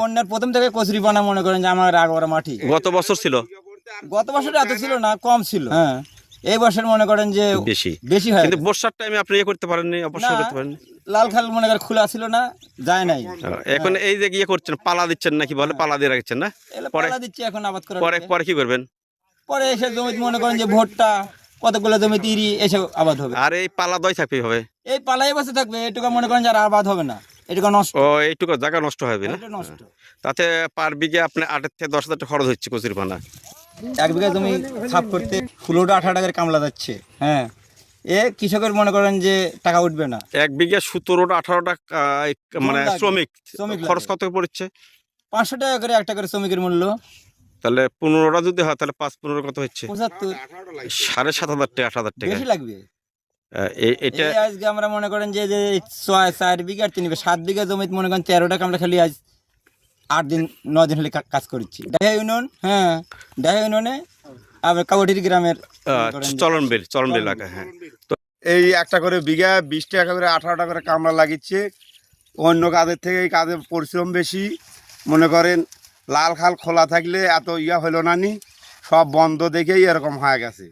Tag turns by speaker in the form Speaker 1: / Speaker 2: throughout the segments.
Speaker 1: অন্যের প্রথম থেকে কচুরিপানা মনে করেন যে আমার রাগ ওরা মাটি।
Speaker 2: গত বছর ছিল
Speaker 1: গত বছর এত ছিল না, কম ছিল। হ্যাঁ, এই বছর মনে করেন যে
Speaker 2: বেশি।
Speaker 1: বেশি হয়।
Speaker 2: কিন্তু বর্ষার টাইমে আপনি ইয়ে করতে পারেননি, অবশ্যই করতে পারেননি।
Speaker 1: লাল খাল মনে করেন খোলা ছিল না, যায় নাই।
Speaker 2: এখন এই যে ইয়ে করছেন, পালা দিচ্ছেন নাকি বলে, পালা দিয়ে রাখছেন না?
Speaker 1: এলে
Speaker 2: পরে
Speaker 1: পালা দিচ্ছি এখন আবাদ করার
Speaker 2: পরে
Speaker 1: পরে।
Speaker 2: পরে কি করবেন?
Speaker 1: পরে এসে জমিতে মনে করেন যে ভুট্টা, কতগুলো জমিতে ইরি এসে আবাদ হবে।
Speaker 2: আর এই পালা দই থাকবে হবে?
Speaker 1: এই পালাই বসে থাকবে, এটুকু মনে করেন যে আর আবাদ হবে না, এটুকু নষ্ট।
Speaker 2: ও, এইটুকু জায়গা নষ্ট হবে না?
Speaker 1: এটা নষ্ট।
Speaker 2: তাতে পার বিঘে আপনি 8 থেকে 10,000 টাকা খরচ হচ্ছে কচুরিপানা।
Speaker 1: 1 বিঘা জমি সাফ করতে 16টা 18 টাকার কামলা যাচ্ছে। হ্যাঁ, এ কৃষকের মনে করেন যে টাকা উঠবে না।
Speaker 2: 1 বিঘা 17টা 18টা মানে
Speaker 1: লাগবে।
Speaker 2: শ্রমিক
Speaker 1: শ্রমিক
Speaker 2: খরচ
Speaker 1: লাগবে।
Speaker 2: কত পড়ছে?
Speaker 1: 500 টাকা করে একটা করে শ্রমিকের মূল্য।
Speaker 2: তাহলে 15টা যদি হয় তাহলে 5-15 কত হচ্ছে?
Speaker 1: 75।
Speaker 2: 7,500 টাকা 8,000 টাকা।
Speaker 1: বেশি লাগবে।
Speaker 2: এটা
Speaker 1: এই আজকে আমরা মনে করেন যে 4 বিঘা আর 3 বিঘা 7 বিঘা জমিতে মনে করেন 13 টাকা আমরা খালি আজ 8 দিন 9 দিন হলে কাজ করছি। ডাহা ইউনিয়ন, হ্যাঁ ডাহা ইউনিয়নে আবার কাবটির গ্রামের
Speaker 2: চলনবিল এলাকা। হ্যাঁ, তো
Speaker 3: এই একটা করে বিঘা 20 টাকা করে 18 টাকা করে কামলা লাগিচ্ছে। অন্য কাজের থেকে এই কাজে পরিশ্রম বেশি। মনে করেন লাল খাল খোলা থাকলে এত ইয়া হলো না, নি সব বন্ধ দেখেই এরকম হয়ে গেছে।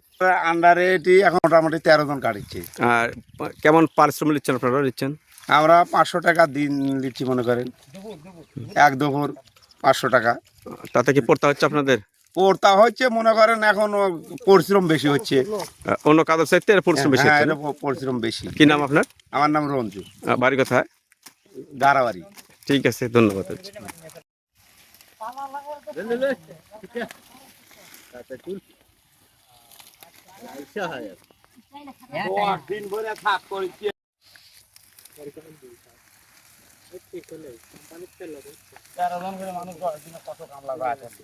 Speaker 3: আন্ডারে এটি এখন মোটামুটি 13 জন কাটছে।
Speaker 2: আর কেমন পারিশ্রমিক নিচ্ছেন আপনারা? নিচ্ছেন
Speaker 3: আমরা 500 টাকা দিন নিচ্ছি, মনে করেন এক দুপুর 500 টাকা।
Speaker 2: তাতে কি পড়তে হচ্ছে আপনাদের?
Speaker 3: পড়তা হচ্ছে, মনে করেন এখন পরিশ্রম বেশি হচ্ছে।
Speaker 2: অন্য কাজের চাইতে এর পরিশ্রম বেশি
Speaker 3: হ্যাঁ,
Speaker 2: হচ্ছে না?
Speaker 3: এটা পরিশ্রম বেশি।
Speaker 2: কি নাম আপনার?
Speaker 3: আমার নাম রঞ্জু,
Speaker 2: বাড়ি কোথায়?
Speaker 3: গারাবাড়ি।
Speaker 2: ঠিক আছে, ধন্যবাদ।
Speaker 3: দিন ভরে থাক করেছি। কত কামলা আছে।